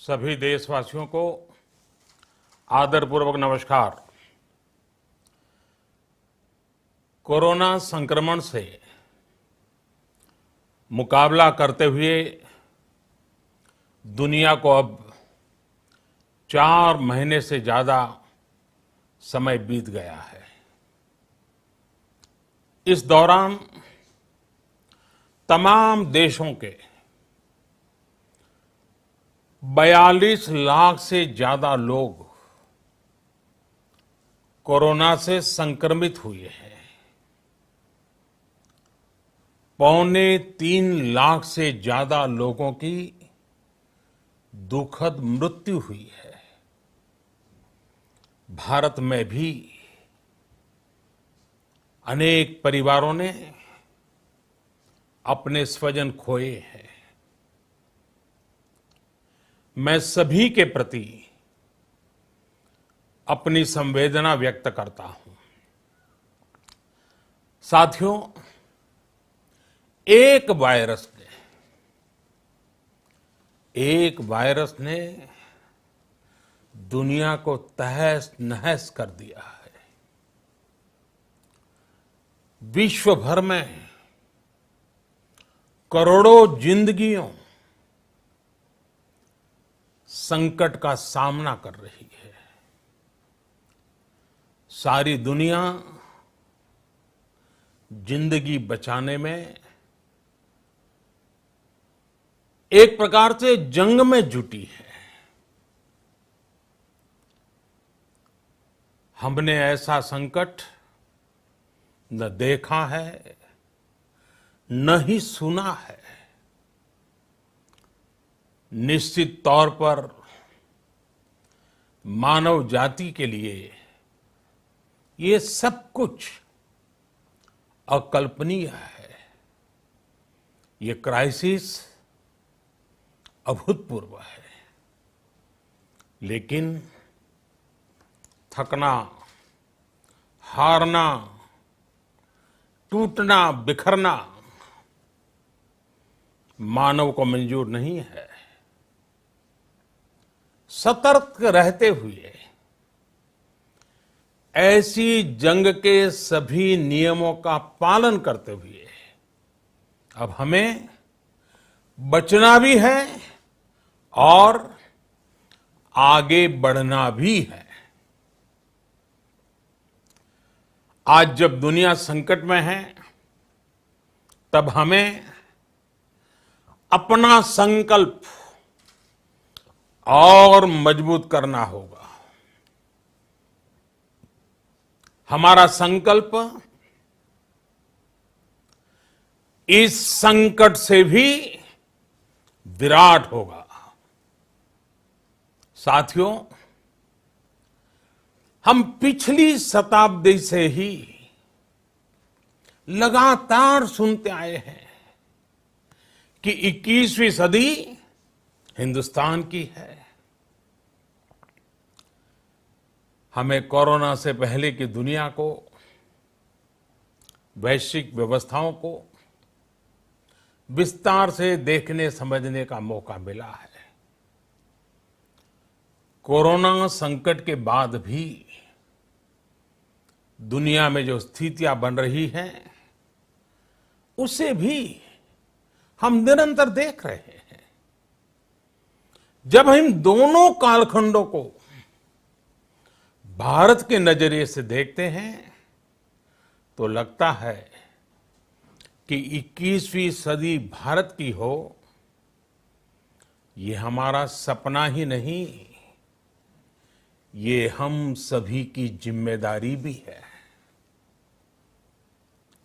सभी देशवासियों को आदरपूर्वक नमस्कार। कोरोना संक्रमण से मुकाबला करते हुए दुनिया को अब 4 महीने से ज्यादा समय बीत गया है। इस दौरान तमाम देशों के 42 लाख से ज्यादा लोग कोरोना से संक्रमित हुए हैं। 2.25 लाख से ज्यादा लोगों की दुखद मृत्यु हुई है। भारत में भी अनेक परिवारों ने अपने स्वजन खोए हैं। मैं सभी के प्रति अपनी संवेदना व्यक्त करता हूं। साथियों, एक वायरस ने दुनिया को तहस नहस कर दिया है। विश्व भर में करोड़ों जिंदगियों संकट का सामना कर रही है। सारी दुनिया जिंदगी बचाने में एक प्रकार से जंग में जुटी है। हमने ऐसा संकट न देखा है, न ही सुना है। निश्चित तौर पर मानव जाति के लिए ये सब कुछ अकल्पनीय है। ये क्राइसिस अभूतपूर्व है। लेकिन थकना, हारना, टूटना, बिखरना मानव को मंजूर नहीं है। सतर्क रहते हुए ऐसी जंग के सभी नियमों का पालन करते हुए अब हमें बचना भी है और आगे बढ़ना भी है। आज जब दुनिया संकट में है, तब हमें अपना संकल्प और मजबूत करना होगा। हमारा संकल्प इस संकट से भी विराट होगा। साथियों, हम पिछली शताब्दी से ही लगातार सुनते आए हैं कि 21वीं सदी हिंदुस्तान की है। हमें कोरोना से पहले की दुनिया को, वैश्विक व्यवस्थाओं को विस्तार से देखने समझने का मौका मिला है। कोरोना संकट के बाद भी दुनिया में जो स्थितियां बन रही हैं, उसे भी हम निरंतर देख रहे हैं। जब हम दोनों कालखंडों को भारत के नजरिए से देखते हैं, तो लगता है कि 21वीं सदी भारत की हो, ये हमारा सपना ही नहीं, ये हम सभी की जिम्मेदारी भी है।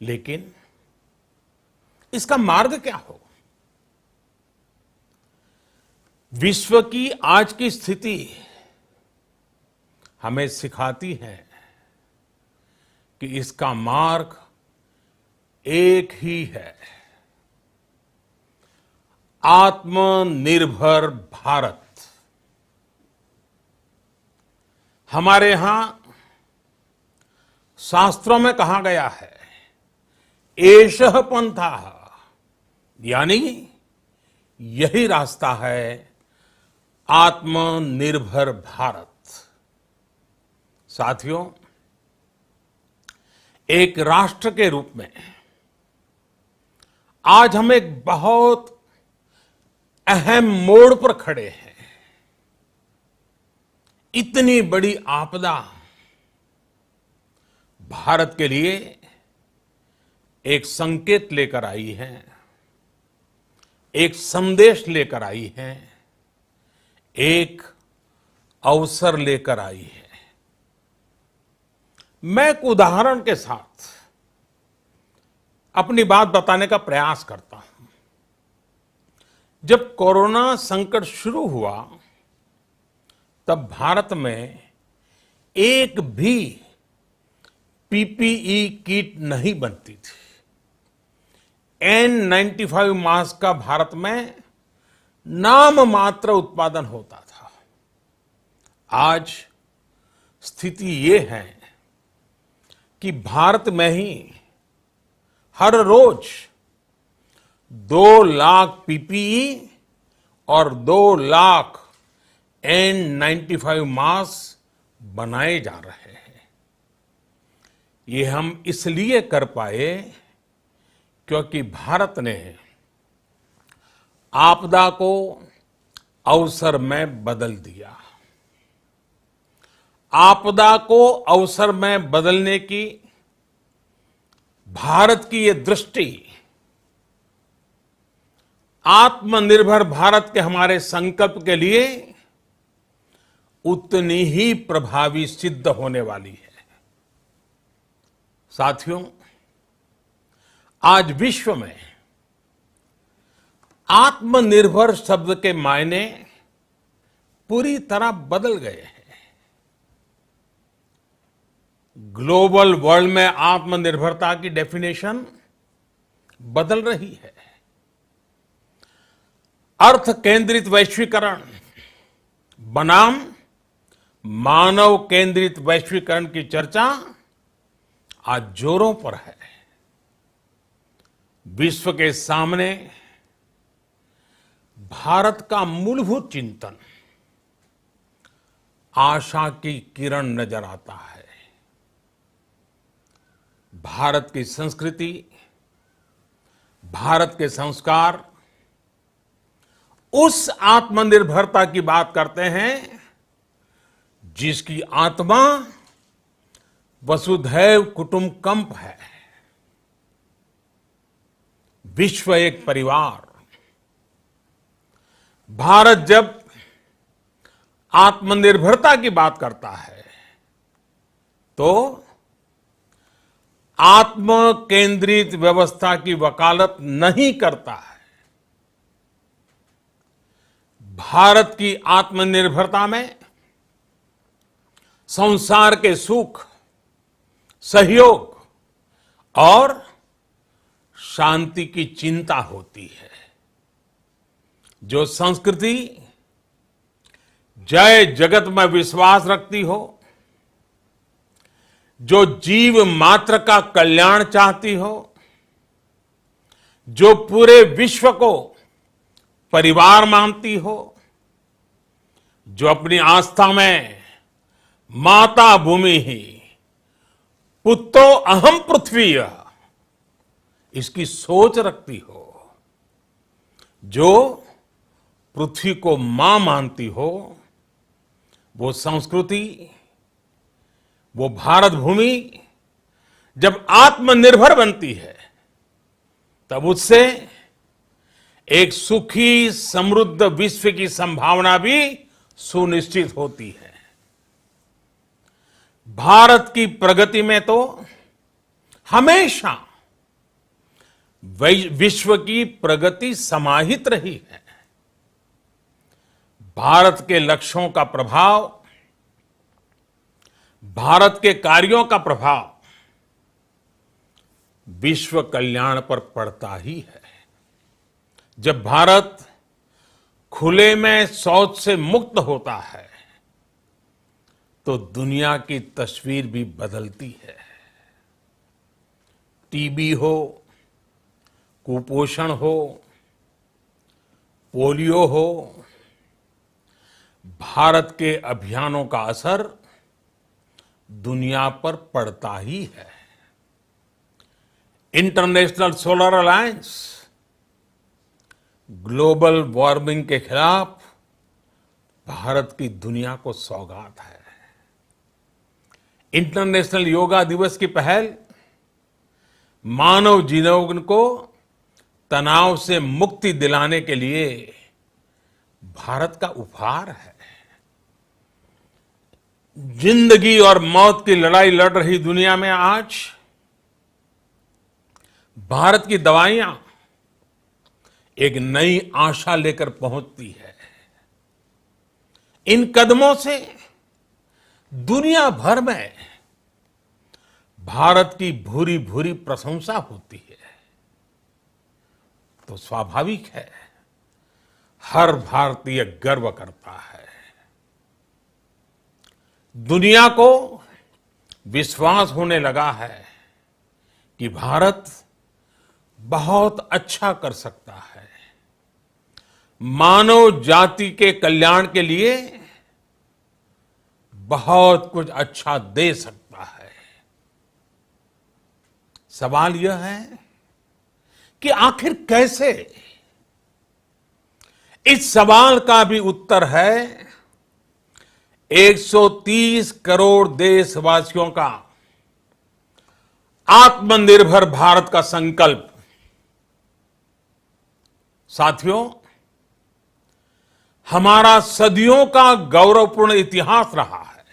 लेकिन इसका मार्ग क्या हो? विश्व की आज की स्थिति हमें सिखाती है कि इसका मार्ग एक ही है, आत्मनिर्भर भारत। हमारे यहां शास्त्रों में कहा गया है, एषः पंथः, यानी यही रास्ता है आत्मनिर्भर भारत। साथियों, एक राष्ट्र के रूप में आज हम एक बहुत अहम मोड़ पर खड़े हैं। इतनी बड़ी आपदा भारत के लिए एक संकेत लेकर आई है, एक संदेश लेकर आई है, एक अवसर लेकर आई है। मैं एक उदाहरण के साथ अपनी बात बताने का प्रयास करता हूं। जब कोरोना संकट शुरू हुआ तब भारत में एक भी पीपीई किट नहीं बनती थी। N95 मास्क का भारत में नाम मात्र उत्पादन होता था। आज स्थिति ये है कि भारत में ही हर रोज 2 लाख पीपीई और 2 लाख N95 मास्क बनाए जा रहे हैं। ये हम इसलिए कर पाए क्योंकि भारत ने आपदा को अवसर में बदल दिया। आपदा को अवसर में बदलने की भारत की ये दृष्टि आत्मनिर्भर भारत के हमारे संकल्प के लिए उतनी ही प्रभावी सिद्ध होने वाली है। साथियों, आज विश्व में आत्मनिर्भर शब्द के मायने पूरी तरह बदल गए हैं। ग्लोबल वर्ल्ड में आत्मनिर्भरता की डेफिनेशन बदल रही है। अर्थ केंद्रित वैश्वीकरण बनाम मानव केंद्रित वैश्वीकरण की चर्चा आज जोरों पर है। विश्व के सामने भारत का मूलभूत चिंतन आशा की किरण नजर आता है। भारत की संस्कृति, भारत के संस्कार उस आत्मनिर्भरता की बात करते हैं जिसकी आत्मा वसुधैव कुटुंबकम है। विश्व एक परिवार। भारत जब आत्मनिर्भरता की बात करता है तो आत्म केंद्रित व्यवस्था की वकालत नहीं करता है। भारत की आत्मनिर्भरता में संसार के सुख, सहयोग और शांति की चिंता होती है। जो संस्कृति जय जगत में विश्वास रखती हो, जो जीव मात्र का कल्याण चाहती हो, जो पूरे विश्व को परिवार मानती हो, जो अपनी आस्था में माता भूमि ही पुत्रो अहम पृथ्वी इसकी सोच रखती हो, जो पृथ्वी को मां मानती हो, वो संस्कृति, वो भारत भूमि जब आत्मनिर्भर बनती है तब उससे एक सुखी समृद्ध विश्व की संभावना भी सुनिश्चित होती है। भारत की प्रगति में तो हमेशा विश्व की प्रगति समाहित रही है। भारत के लक्ष्यों का प्रभाव, भारत के कार्यों का प्रभाव विश्व कल्याण पर पड़ता ही है। जब भारत खुले में शौच से मुक्त होता है तो दुनिया की तस्वीर भी बदलती है। टीबी हो, कुपोषण हो, पोलियो हो, भारत के अभियानों का असर दुनिया पर पड़ता ही है। International solar alliance global warming के खिलाफ भारत की दुनिया को सौगात है। इंटरनेशनल योगा दिवस की पहल मानव जीवन को तनाव से मुक्ति दिलाने के लिए भारत का उपहार है। जिंदगी और मौत की लड़ाई लड़ रही दुनिया में आज भारत की दवाइयां एक नई आशा लेकर पहुंचती है। इन कदमों से दुनिया भर में भारत की भूरी भूरी प्रशंसा होती है। तो स्वाभाविक है, हर भारतीय गर्व करता है। दुनिया को विश्वास होने लगा है कि भारत बहुत अच्छा कर सकता है, मानव जाति के कल्याण के लिए बहुत कुछ अच्छा दे सकता है। सवाल यह है कि आखिर कैसे? इस सवाल का भी उत्तर है 130 करोड़ देशवासियों का आत्मनिर्भर भारत का संकल्प। साथियों, हमारा सदियों का गौरवपूर्ण इतिहास रहा है।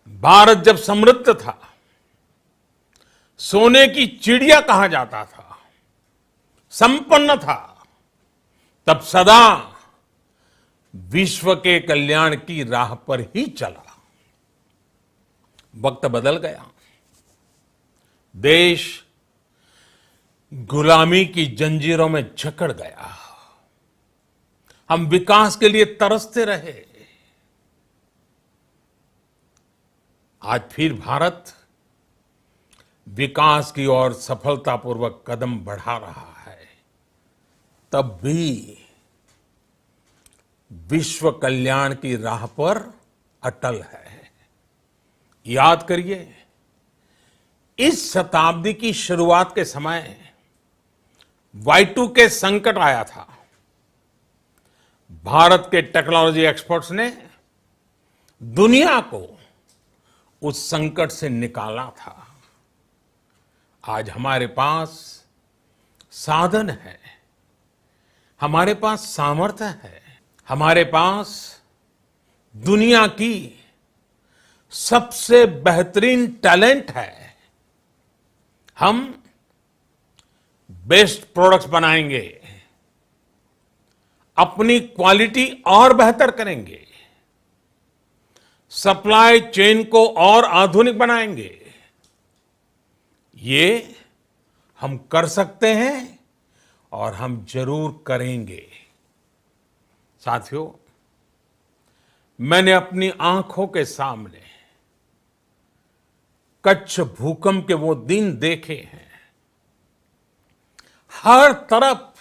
भारत जब समृद्ध था, सोने की चिड़िया कहा जाता था, संपन्न था, तब सदा विश्व के कल्याण की राह पर ही चला। वक्त बदल गया, देश गुलामी की जंजीरों में जकड़ गया। हम विकास के लिए तरसते रहे। आज फिर भारत विकास की ओर सफलतापूर्वक कदम बढ़ा रहा है। तब भी विश्व कल्याण की राह पर अटल है। याद करिए, इस शताब्दी की शुरुआत के समय Y2K संकट आया था। भारत के टेक्नोलॉजी एक्सपर्ट्स ने दुनिया को उस संकट से निकाला था। आज हमारे पास साधन है, हमारे पास सामर्थ्य है, हमारे पास दुनिया की सबसे बेहतरीन टैलेंट है। हम बेस्ट प्रोडक्ट्स बनाएंगे, अपनी क्वालिटी और बेहतर करेंगे, सप्लाई चेन को और आधुनिक बनाएंगे। ये हम कर सकते हैं और हम जरूर करेंगे। साथियों, मैंने अपनी आंखों के सामने कच्छ भूकंप के वो दिन देखे हैं। हर तरफ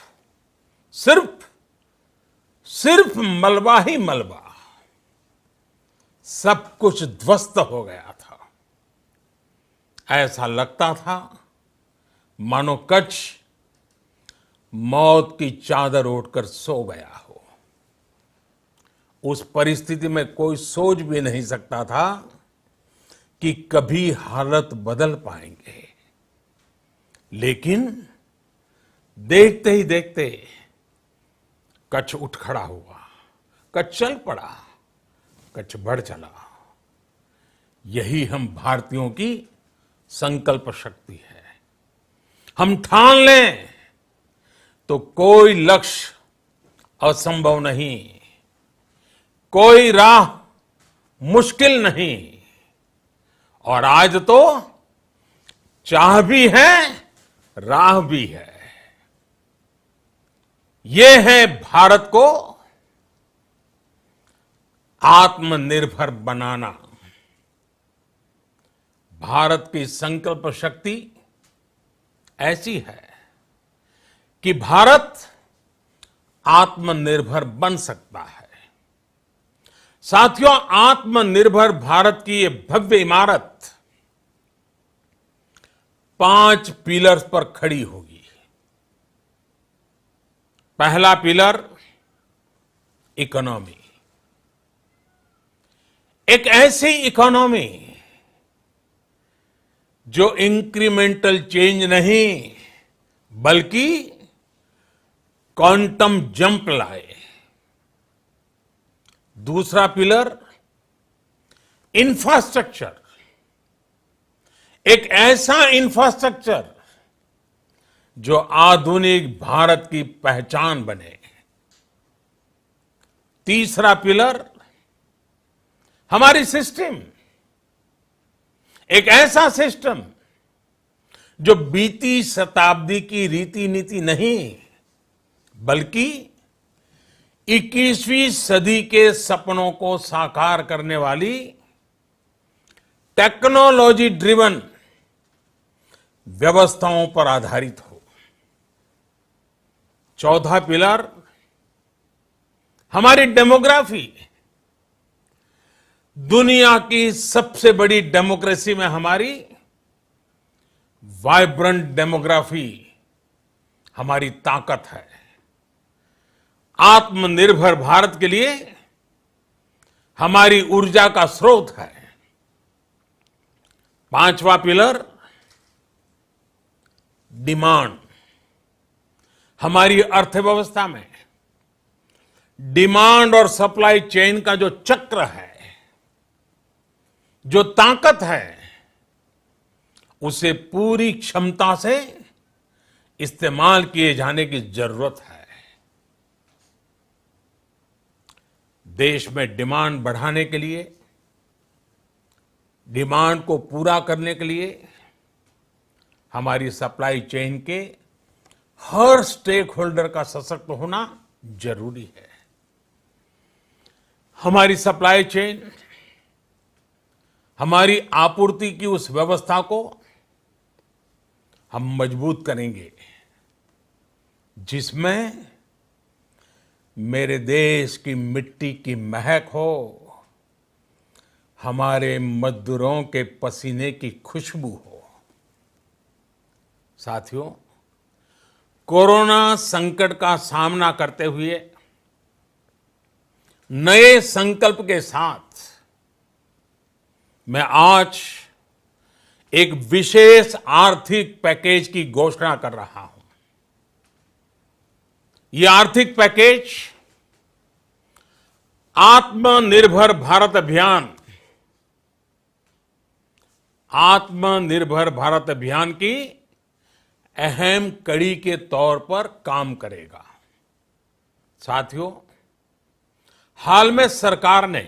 सिर्फ मलबा ही मलबा, सब कुछ ध्वस्त हो गया था। ऐसा लगता था मानो कच्छ मौत की चादर ओढ़कर सो गया हो। उस परिस्थिति में कोई सोच भी नहीं सकता था कि कभी हालत बदल पाएंगे। लेकिन देखते ही देखते कच्छ उठ खड़ा हुआ, कच्छ चल पड़ा, कच्छ बढ़ चला। यही हम भारतीयों की संकल्प शक्ति है। हम ठान लें तो कोई लक्ष्य असंभव नहीं, कोई राह मुश्किल नहीं। और आज तो चाह भी है, राह भी है। ये है भारत को आत्मनिर्भर बनाना। भारत की संकल्प शक्ति ऐसी है कि भारत आत्मनिर्भर बन सकता है। साथियों, आत्मनिर्भर भारत की ये भव्य इमारत 5 पिलर्स पर खड़ी होगी। पहला पिलर, इकोनॉमी। एक ऐसी इकोनॉमी जो इंक्रीमेंटल चेंज नहीं बल्कि क्वांटम जंप लाए। दूसरा पिलर, इंफ्रास्ट्रक्चर। एक ऐसा इंफ्रास्ट्रक्चर जो आधुनिक भारत की पहचान बने। तीसरा पिलर, हमारी सिस्टम। एक ऐसा सिस्टम जो बीती शताब्दी की रीति नीति नहीं बल्कि 21वीं सदी के सपनों को साकार करने वाली टेक्नोलॉजी ड्रिवन व्यवस्थाओं पर आधारित हो। चौथा पिलर, हमारी डेमोग्राफी। दुनिया की सबसे बड़ी डेमोक्रेसी में हमारी वाइब्रेंट डेमोग्राफी हमारी ताकत है। आत्मनिर्भर भारत के लिए हमारी ऊर्जा का स्रोत है। पांचवा पिलर, डिमांड। हमारी अर्थव्यवस्था में डिमांड और सप्लाई चेन का जो चक्र है, जो ताकत है, उसे पूरी क्षमता से इस्तेमाल किए जाने की जरूरत है। देश में डिमांड बढ़ाने के लिए, डिमांड को पूरा करने के लिए हमारी सप्लाई चेन के हर स्टेक होल्डर का सशक्त होना जरूरी है। हमारी सप्लाई चेन, हमारी आपूर्ति की उस व्यवस्था को हम मजबूत करेंगे जिसमें मेरे देश की मिट्टी की महक हो, हमारे मजदूरों के पसीने की खुशबू हो। साथियों, कोरोना संकट का सामना करते हुए नए संकल्प के साथ मैं आज एक विशेष आर्थिक पैकेज की घोषणा कर रहा हूं। यह आर्थिक पैकेज आत्मनिर्भर भारत अभियान, आत्मनिर्भर भारत अभियान की अहम कड़ी के तौर पर काम करेगा। साथियों, हाल में सरकार ने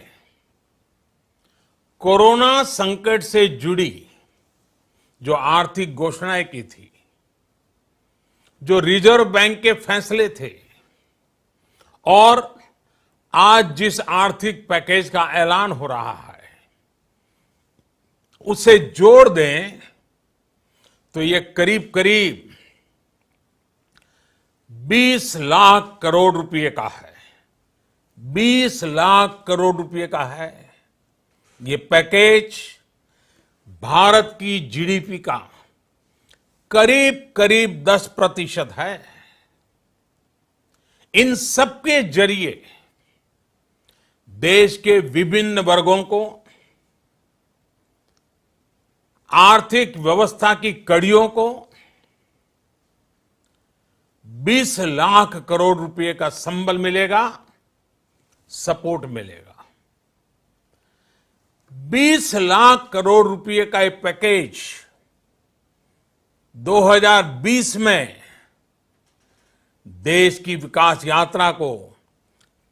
कोरोना संकट से जुड़ी जो आर्थिक घोषणाएं की थी, जो रिजर्व बैंक के फैसले थे और आज जिस आर्थिक पैकेज का ऐलान हो रहा है, उसे जोड़ दें तो ये करीब करीब 20 लाख करोड़ रुपए का है। 20 लाख करोड़ रुपए का है। ये पैकेज भारत की जीडीपी का करीब करीब 10% है। इन सबके जरिए देश के विभिन्न वर्गों को आर्थिक व्यवस्था की कड़ियों को 20 लाख करोड़ रुपए का संबल मिलेगा, सपोर्ट मिलेगा। 20 लाख करोड़ रुपए का ये पैकेज 2020 में देश की विकास यात्रा को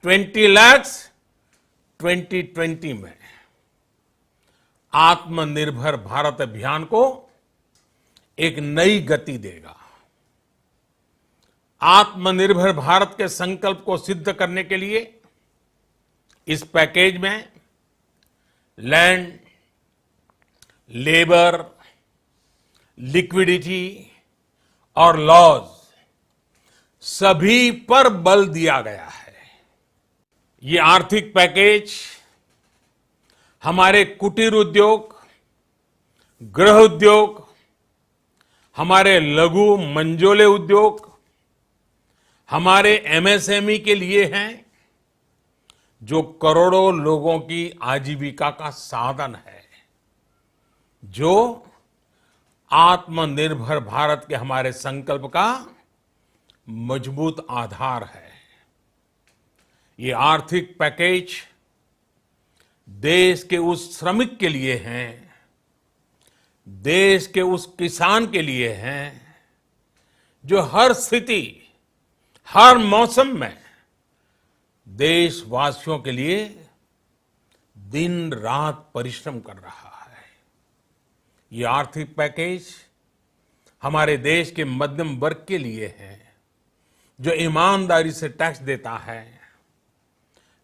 20 लाख 2020 में आत्मनिर्भर भारत अभियान को एक नई गति देगा। आत्मनिर्भर भारत के संकल्प को सिद्ध करने के लिए इस पैकेज में लैंड, लेबर, लिक्विडिटी और लॉज सभी पर बल दिया गया है। ये आर्थिक पैकेज हमारे कुटीर उद्योग, गृह उद्योग, हमारे लघु मंझोले उद्योग, हमारे एमएसएमई के लिए हैं, जो करोड़ों लोगों की आजीविका का साधन है, जो आत्मनिर्भर भारत के हमारे संकल्प का मजबूत आधार है। ये आर्थिक पैकेज देश के उस श्रमिक के लिए हैं, देश के उस किसान के लिए हैं, जो हर स्थिति, हर मौसम में देशवासियों के लिए दिन रात परिश्रम कर रहा है। ये आर्थिक पैकेज हमारे देश के मध्यम वर्ग के लिए है, जो ईमानदारी से टैक्स देता है,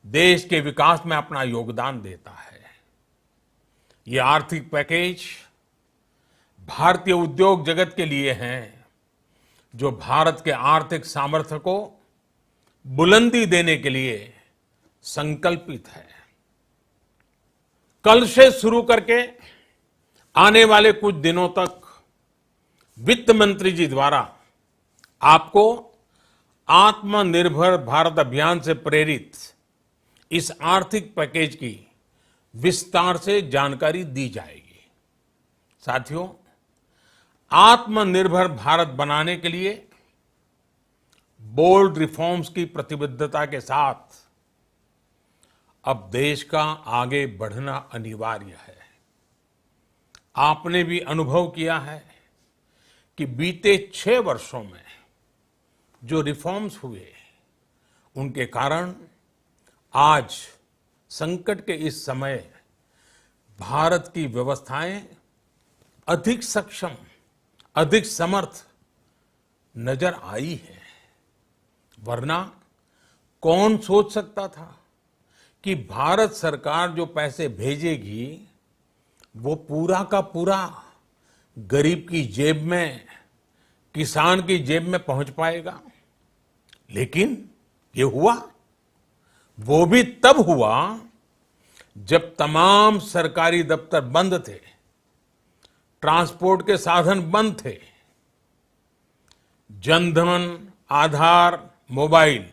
देश के विकास में अपना योगदान देता है। ये आर्थिक पैकेज भारतीय उद्योग जगत के लिए हैं, जो भारत के आर्थिक सामर्थ्य को बुलंदी देने के लिए संकल्पित है। कल से शुरू करके आने वाले कुछ दिनों तक वित्त मंत्री जी द्वारा आपको आत्मनिर्भर भारत अभियान से प्रेरित इस आर्थिक पैकेज की विस्तार से जानकारी दी जाएगी। साथियों, आत्मनिर्भर भारत बनाने के लिए बोल्ड रिफॉर्म्स की प्रतिबद्धता के साथ अब देश का आगे बढ़ना अनिवार्य है। आपने भी अनुभव किया है कि बीते 6 वर्षों में जो रिफॉर्म्स हुए, उनके कारण आज संकट के इस समय भारत की व्यवस्थाएं अधिक सक्षम, अधिक समर्थ नजर आई है। वरना कौन सोच सकता था कि भारत सरकार जो पैसे भेजेगी वो पूरा का पूरा गरीब की जेब में, किसान की जेब में पहुंच पाएगा। लेकिन ये हुआ, वो भी तब हुआ जब तमाम सरकारी दफ्तर बंद थे, ट्रांसपोर्ट के साधन बंद थे। जनधन, आधार, मोबाइल,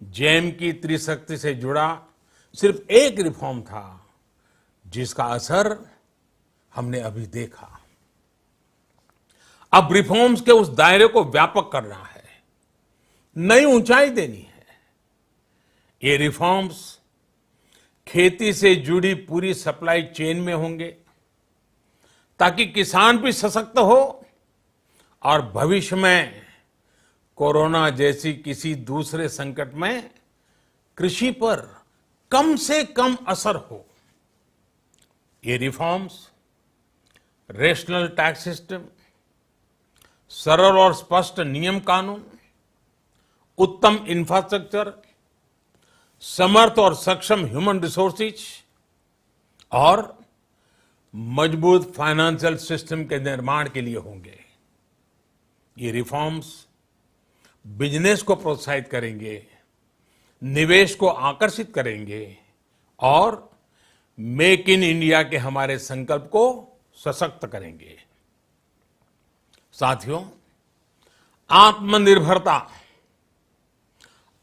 जेम की त्रिशक्ति से जुड़ा सिर्फ एक रिफॉर्म था, जिसका असर हमने अभी देखा। अब रिफॉर्म्स के उस दायरे को व्यापक करना है, नई ऊंचाई देनी है। ये रिफॉर्म्स खेती से जुड़ी पूरी सप्लाई चेन में होंगे, ताकि किसान भी सशक्त हो और भविष्य में कोरोना जैसी किसी दूसरे संकट में कृषि पर कम से कम असर हो। ये रिफॉर्म्स रेशनल टैक्स सिस्टम, सरल और स्पष्ट नियम कानून, उत्तम इंफ्रास्ट्रक्चर, समर्थ और सक्षम ह्यूमन रिसोर्सेज और मजबूत फाइनेंशियल सिस्टम के निर्माण के लिए होंगे। ये रिफॉर्म्स बिजनेस को प्रोत्साहित करेंगे, निवेश को आकर्षित करेंगे और मेक इन इंडिया के हमारे संकल्प को सशक्त करेंगे। साथियों, आत्मनिर्भरता,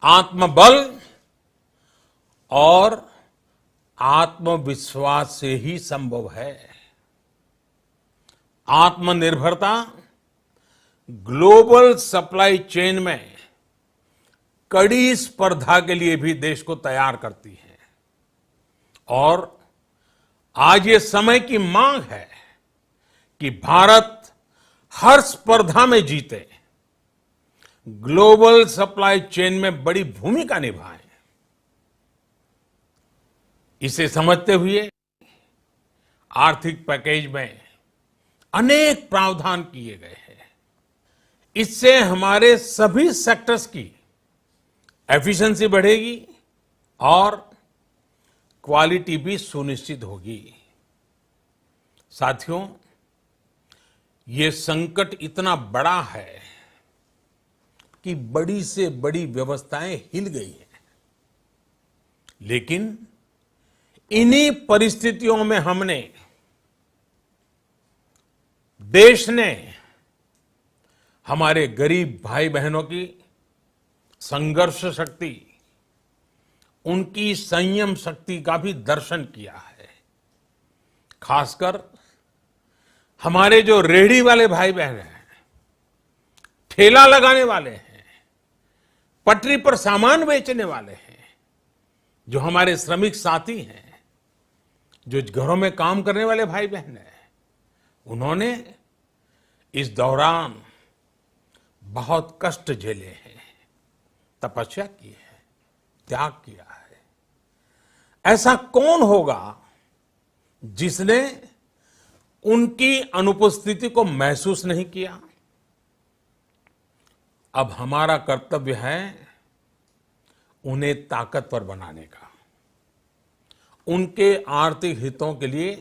आत्मबल और आत्मविश्वास से ही संभव है। आत्मनिर्भरता ग्लोबल सप्लाई चेन में कड़ी स्पर्धा के लिए भी देश को तैयार करती है और आज ये समय की मांग है कि भारत हर स्पर्धा में जीते, ग्लोबल सप्लाई चेन में बड़ी भूमिका निभाए। इसे समझते हुए आर्थिक पैकेज में अनेक प्रावधान किए गए हैं। इससे हमारे सभी सेक्टर्स की एफिशिएंसी बढ़ेगी और क्वालिटी भी सुनिश्चित होगी। साथियों, ये संकट इतना बड़ा है कि बड़ी से बड़ी व्यवस्थाएं हिल गई हैं। लेकिन इन्हीं परिस्थितियों में हमने, देश ने हमारे गरीब भाई बहनों की संघर्ष शक्ति, उनकी संयम शक्ति का भी दर्शन किया है। खासकर हमारे जो रेहड़ी वाले भाई बहन हैं, ठेला लगाने वाले हैं, पटरी पर सामान बेचने वाले हैं, जो हमारे श्रमिक साथी हैं, जो घरों में काम करने वाले भाई बहन हैं, उन्होंने इस दौरान बहुत कष्ट झेले हैं, तपस्या की है, त्याग किया है। ऐसा कौन होगा जिसने उनकी अनुपस्थिति को महसूस नहीं किया? अब हमारा कर्तव्य है उन्हें ताकतवर बनाने का, उनके आर्थिक हितों के लिए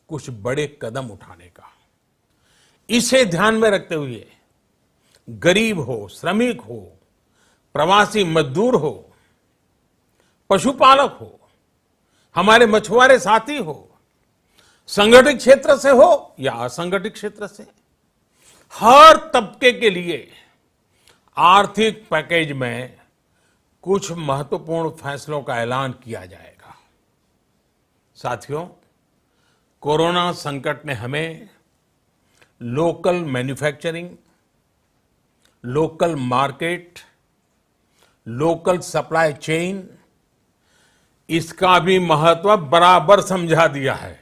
कुछ बड़े कदम उठाने का। इसे ध्यान में रखते हुए गरीब हो, श्रमिक हो, प्रवासी मजदूर हो, पशुपालक हो, हमारे मछुआरे साथी हो, संगठित क्षेत्र से हो या असंगठित क्षेत्र से, हर तबके के लिए आर्थिक पैकेज में कुछ महत्वपूर्ण फैसलों का ऐलान किया जाएगा। साथियों, कोरोना संकट ने हमें local manufacturing, local market, local supply chain, इसका भी महत्व बराबर समझा दिया है।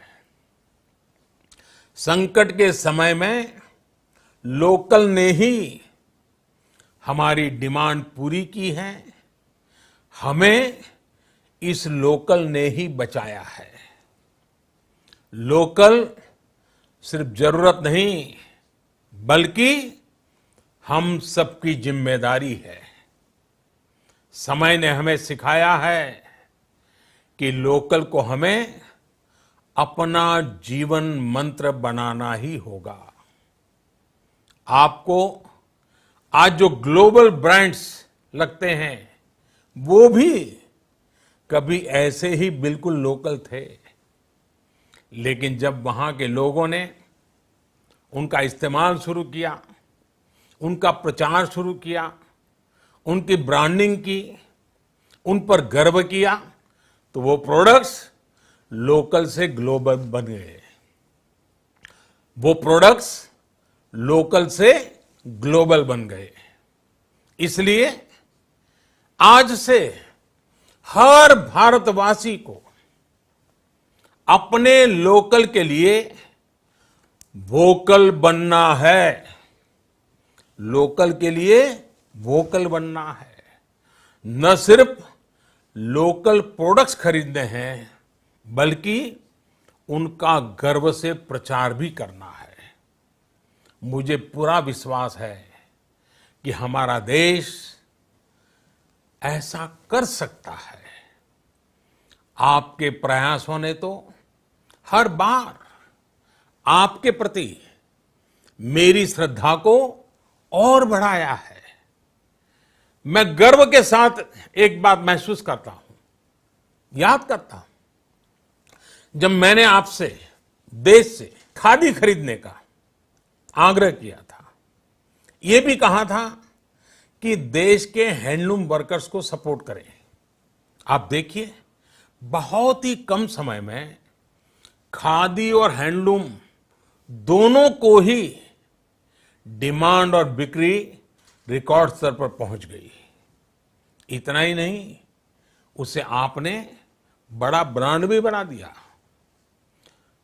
संकट के समय में लोकल ने ही हमारी डिमांड पूरी की है, हमें इस लोकल ने ही बचाया है। लोकल सिर्फ जरूरत नहीं, बल्कि हम सबकी जिम्मेदारी है। समय ने हमें सिखाया है कि लोकल को हमें अपना जीवन मंत्र बनाना ही होगा। आपको आज जो ग्लोबल ब्रांड्स लगते हैं, वो भी कभी ऐसे ही बिल्कुल लोकल थे, लेकिन जब वहां के लोगों ने उनका इस्तेमाल शुरू किया, उनका प्रचार शुरू किया, उनकी ब्रांडिंग की, उन पर गर्व किया, तो वो प्रोडक्ट्स लोकल से ग्लोबल बन गए। वो प्रोडक्ट्स लोकल से ग्लोबल बन गए। इसलिए आज से हर भारतवासी को अपने लोकल के लिए वोकल बनना है। लोकल के लिए वोकल बनना है। न सिर्फ लोकल प्रोडक्ट्स खरीदने हैं, बल्कि उनका गर्व से प्रचार भी करना है। मुझे पूरा विश्वास है कि हमारा देश ऐसा कर सकता है। आपके प्रयासों ने तो हर बार आपके प्रति मेरी श्रद्धा को और बढ़ाया है। मैं गर्व के साथ एक बात महसूस करता हूं, याद करता हूं, जब मैंने आपसे देश से खादी खरीदने का आग्रह किया था, यह भी कहा था कि देश के हैंडलूम वर्कर्स को सपोर्ट करें। आप देखिए, बहुत ही कम समय में खादी और हैंडलूम दोनों को ही डिमांड और बिक्री रिकॉर्ड स्तर पर पहुंच गई। इतना ही नहीं, उसे आपने बड़ा ब्रांड भी बना दिया।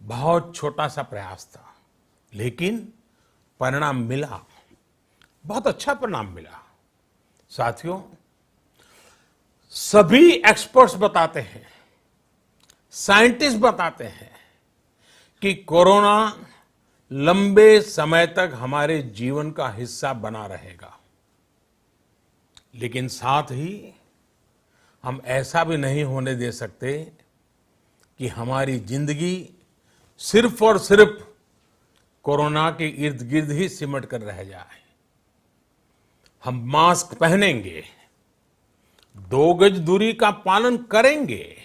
बहुत छोटा सा प्रयास था, लेकिन परिणाम मिला, बहुत अच्छा परिणाम मिला। साथियों, सभी एक्सपर्ट्स बताते हैं, साइंटिस्ट बताते हैं कि कोरोना लंबे समय तक हमारे जीवन का हिस्सा बना रहेगा। लेकिन साथ ही हम ऐसा भी नहीं होने दे सकते कि हमारी जिंदगी सिर्फ और सिर्फ कोरोना के इर्द गिर्द ही सिमट कर रह जाए। हम मास्क पहनेंगे, 2 गज दूरी का पालन करेंगे,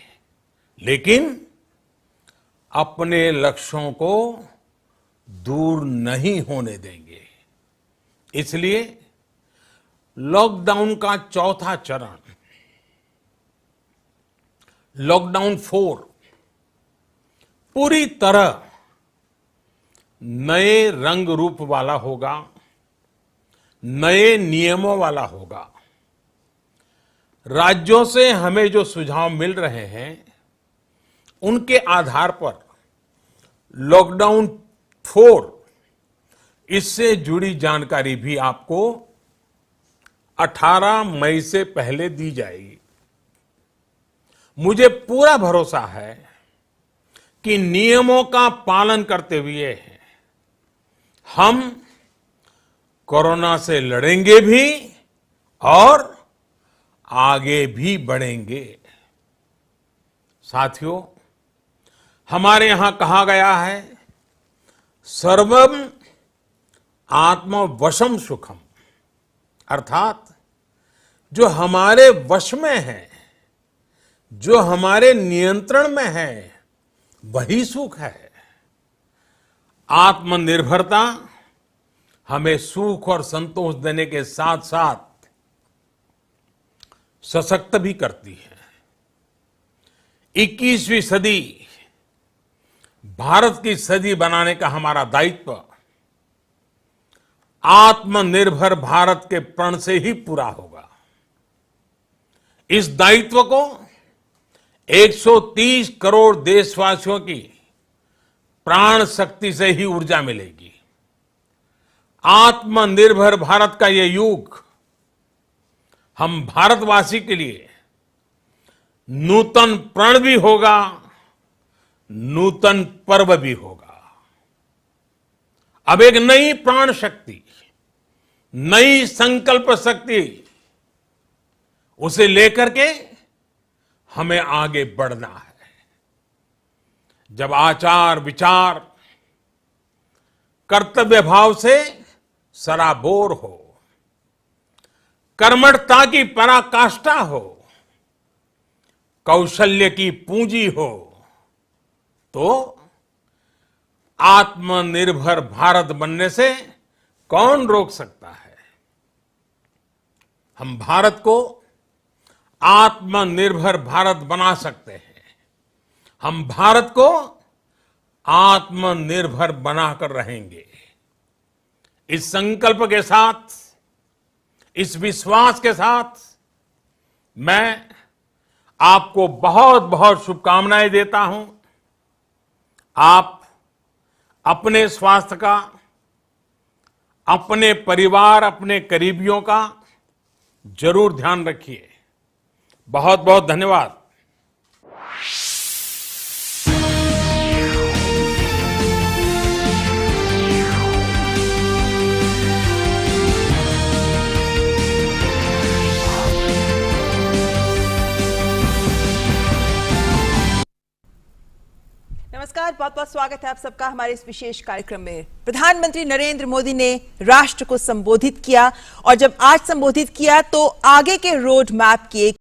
लेकिन अपने लक्ष्यों को दूर नहीं होने देंगे। इसलिए लॉकडाउन का चौथा चरण, लॉकडाउन 4, पूरी तरह नए रंग रूप वाला होगा, नए नियमों वाला होगा। राज्यों से हमें जो सुझाव मिल रहे हैं, उनके आधार पर लॉकडाउन 4, इससे जुड़ी जानकारी भी आपको 18 मई से पहले दी जाएगी। मुझे पूरा भरोसा है कि नियमों का पालन करते हुए हम कोरोना से लड़ेंगे भी और आगे भी बढ़ेंगे। साथियों, हमारे यहां कहा गया है, सर्वम आत्मवशम सुखम, अर्थात जो हमारे वश में है, जो हमारे नियंत्रण में है, वही सुख है। आत्मनिर्भरता हमें सुख और संतोष देने के साथ साथ सशक्त भी करती है। 21वीं सदी भारत की सदी बनाने का हमारा दायित्व आत्मनिर्भर भारत के प्रण से ही पूरा होगा। इस दायित्व को 130 करोड़ देशवासियों की प्राण शक्ति से ही ऊर्जा मिलेगी। आत्मनिर्भर भारत का यह युग हम भारतवासी के लिए नूतन प्रण भी होगा, नूतन पर्व भी होगा। अब एक नई प्राण शक्ति, नई संकल्प शक्ति, उसे लेकर के हमें आगे बढ़ना है। जब आचार विचार कर्तव्य भाव से सराबोर हो, कर्मठता की पराकाष्ठा हो, कौशल्य की पूंजी हो, तो आत्मनिर्भर भारत बनने से कौन रोक सकता है। हम भारत को आत्मनिर्भर भारत बना सकते हैं। हम भारत को आत्मनिर्भर बनाकर रहेंगे। इस संकल्प के साथ, इस विश्वास के साथ मैं आपको बहुत बहुत शुभकामनाएं देता हूं। आप अपने स्वास्थ्य का, अपने परिवार, अपने करीबियों का जरूर ध्यान रखिए। बहुत बहुत धन्यवाद। नमस्कार, बहुत बहुत स्वागत है आप सबका हमारे इस विशेष कार्यक्रम में। प्रधानमंत्री नरेंद्र मोदी ने राष्ट्र को संबोधित किया और जब आज संबोधित किया तो आगे के रोड मैप की एक